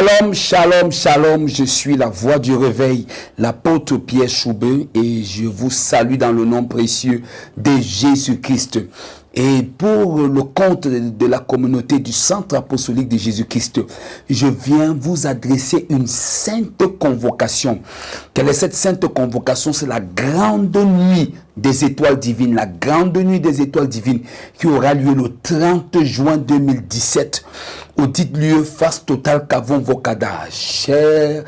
Shalom, shalom, shalom, je suis la voix du réveil, l'apôtre Pierre Choubin, et je vous salue dans le nom précieux de Jésus-Christ. Et pour le compte de la communauté du Centre apostolique de Jésus-Christ, je viens vous adresser une sainte convocation. Quelle est cette sainte convocation? C'est la grande nuit des étoiles divines, la grande nuit des étoiles divines qui aura lieu le 30 juin 2017 au dit lieu Face Total Kavon Vokada. Chers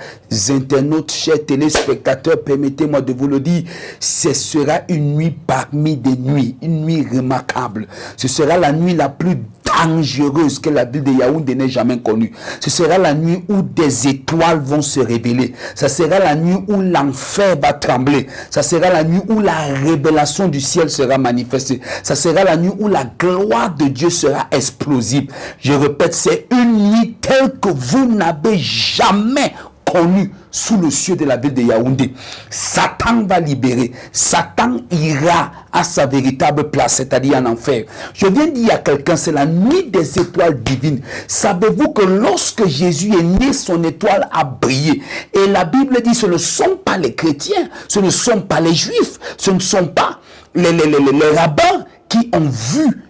internautes, chers téléspectateurs, permettez-moi de vous le dire, ce sera une nuit parmi des nuits, une nuit remarquable. Ce sera la nuit la plus dangereuse que la ville de Yaoundé n'ait jamais connue. Ce sera la nuit où des étoiles vont se révéler. Ça sera la nuit où l'enfer va trembler. Ça sera la nuit où la révélation du ciel sera manifestée. Ça sera la nuit où la gloire de Dieu sera explosive. Je répète, c'est une nuit telle que vous n'avez jamais connu sous le ciel de la ville de Yaoundé. Satan va libérer. Satan ira à sa véritable place, c'est-à-dire en enfer. Je viens de dire à quelqu'un, c'est la nuit des étoiles divines. Savez-vous que lorsque Jésus est né, son étoile a brillé. Et la Bible dit, ce ne sont pas les chrétiens, ce ne sont pas les juifs, ce ne sont pas les rabbins qui ont vu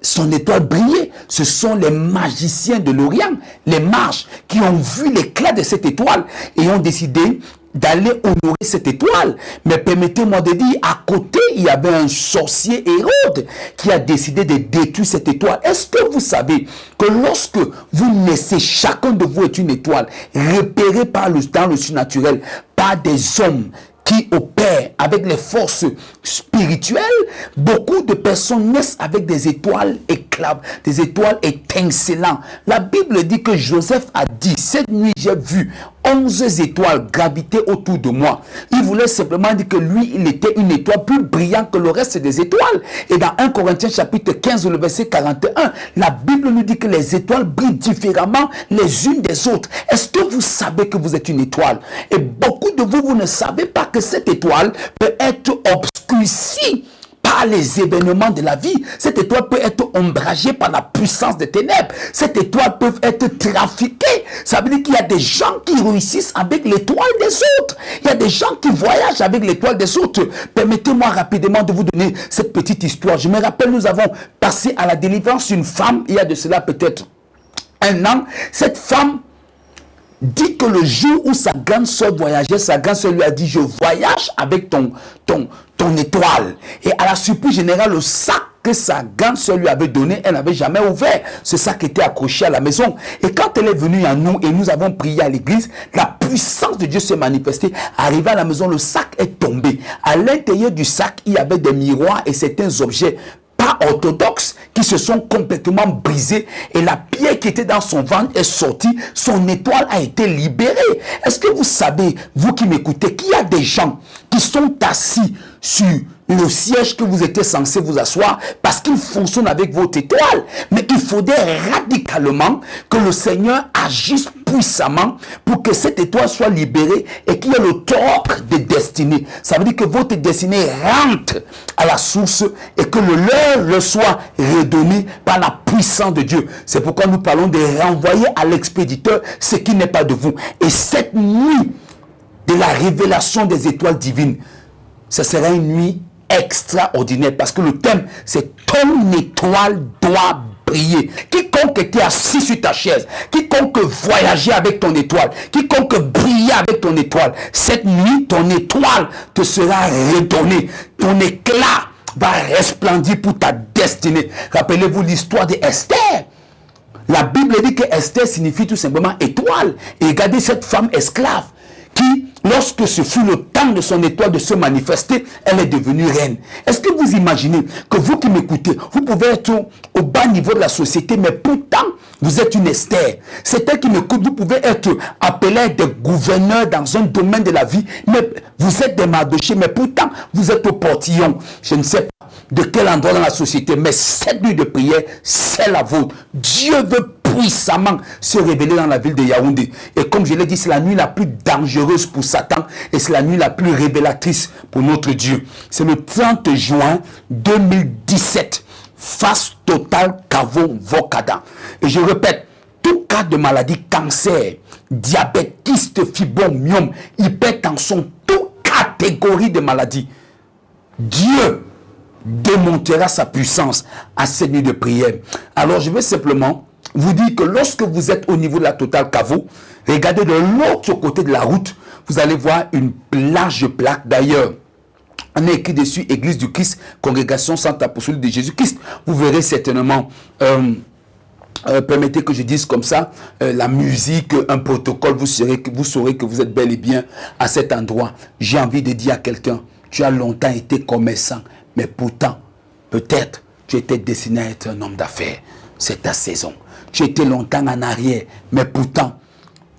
son étoile briller. Ce sont les magiciens de l'Orient, les mages, qui ont vu l'éclat de cette étoile et ont décidé d'aller honorer cette étoile. Mais permettez-moi de dire, à côté, il y avait un sorcier Hérode qui a décidé de détruire cette étoile. Est-ce que vous savez que lorsque vous naissez, chacun de vous est une étoile repérée dans le surnaturel par des hommes qui opèrent avec les forces spirituelles? Beaucoup de personnes naissent avec des étoiles éclatantes, des étoiles étincelantes. La Bible dit que Joseph a dit, cette nuit j'ai vu 11 étoiles graviter autour de moi. Il voulait simplement dire que lui, il était une étoile plus brillante que le reste des étoiles. Et dans 1 Corinthiens chapitre 15, le verset 41, la Bible nous dit que les étoiles brillent différemment les unes des autres. Est-ce que vous savez que vous êtes une étoile? Et beaucoup de vous, vous ne savez pas que cette étoile peut être obscurcie par les événements de la vie. Cette étoile peut être ombragée par la puissance des ténèbres. Cette étoile peut être trafiquée. Ça veut dire qu'il y a des gens qui réussissent avec l'étoile des autres. Il y a des gens qui voyagent avec l'étoile des autres. Permettez-moi rapidement de vous donner cette petite histoire. Je me rappelle, nous avons passé à la délivrance d'une femme, il y a de cela peut-être un an. Cette femme dit que le jour où sa grande soeur voyageait, sa grande soeur lui a dit, je voyage avec ton étoile. Et à la surprise générale, le sac que sa grande soeur lui avait donné, elle n'avait jamais ouvert. Ce sac était accroché à la maison. Et quand elle est venue à nous et nous avons prié à l'église, la puissance de Dieu s'est manifestée. Arrivé à la maison, le sac est tombé. À l'intérieur du sac, il y avait des miroirs et certains objets pas orthodoxes qui se sont complètement brisés, et la pierre qui était dans son ventre est sortie, son étoile a été libérée. Est-ce que vous savez, vous qui m'écoutez, qu'il y a des gens qui sont assis sur le siège que vous étiez censé vous asseoir parce qu'ils fonctionnent avec votre étoile, mais il faudrait radicalement que le Seigneur agisse puissamment pour que cette étoile soit libérée et qu'il y ait le torque de destinée. Ça veut dire que votre destinée rentre à la source et que le leur le soit redonné par la puissance de Dieu. C'est pourquoi nous parlons de renvoyer à l'expéditeur ce qui n'est pas de vous. Et cette nuit de la révélation des étoiles divines, ce sera une nuit extraordinaire parce que le thème c'est ton étoile doit briller. Quiconque était assis sur ta chaise, quiconque voyageait avec ton étoile, quiconque brillait avec ton étoile, cette nuit ton étoile te sera redonnée, ton éclat va resplendir pour ta destinée. Rappelez-vous l'histoire d'Esther. La Bible dit que Esther signifie tout simplement étoile. Et regardez cette femme esclave qui, lorsque ce fut le temps de son étoile de se manifester, elle est devenue reine. Est-ce que vous imaginez que vous qui m'écoutez, vous pouvez être au bas niveau de la société, mais pourtant, vous êtes une Esther. C'est elle qui m'écoute, vous pouvez être appelé des gouverneurs dans un domaine de la vie, mais vous êtes des Mardochées, mais pourtant, vous êtes au portillon. Je ne sais pas de quel endroit dans la société, mais cette nuit de prière, c'est la vôtre. Dieu veut puissamment se révéler dans la ville de Yaoundé. Et comme je l'ai dit, c'est la nuit la plus dangereuse pour Satan et c'est la nuit la plus révélatrice pour notre Dieu. C'est le 30 juin 2017. Face Total Kavon Vokada. Et je répète, tout cas de maladie, cancer, diabète, kyste, fibromyome, hypertension, toute catégorie de maladies. Dieu démontrera sa puissance à cette nuit de prière. Alors je vais simplement vous dire que lorsque vous êtes au niveau de la Total Caveau, regardez de l'autre côté de la route, vous allez voir une large plaque. D'ailleurs, on a écrit dessus Église du Christ, Congrégation Sainte Apostolique de Jésus-Christ. Vous verrez certainement, permettez que je dise comme ça, la musique, un protocole, vous saurez que vous êtes bel et bien à cet endroit. J'ai envie de dire à quelqu'un, tu as longtemps été commerçant, mais pourtant, peut-être, tu étais destiné à être un homme d'affaires. C'est ta saison. Tu étais longtemps en arrière, mais pourtant,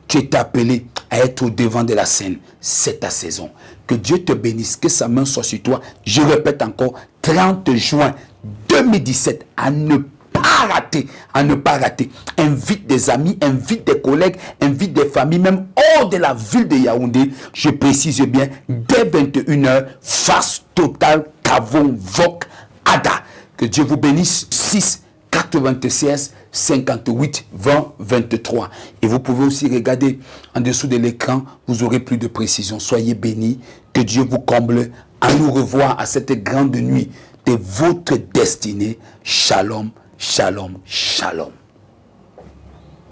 tu étais appelé à être au devant de la scène. C'est ta saison. Que Dieu te bénisse, que sa main soit sur toi. Je répète encore, 30 juin 2017, à ne pas rater, à ne pas rater. Invite des amis, invite des collègues, invite des familles, même hors de la ville de Yaoundé. Je précise bien, dès 21h, face Total Caveau Voc Ada. Que Dieu vous bénisse. 6 96 58 20 23. Et vous pouvez aussi regarder en dessous de l'écran, vous aurez plus de précision. Soyez bénis, que Dieu vous comble. À nous revoir à cette grande nuit de votre destinée. Shalom, shalom, shalom.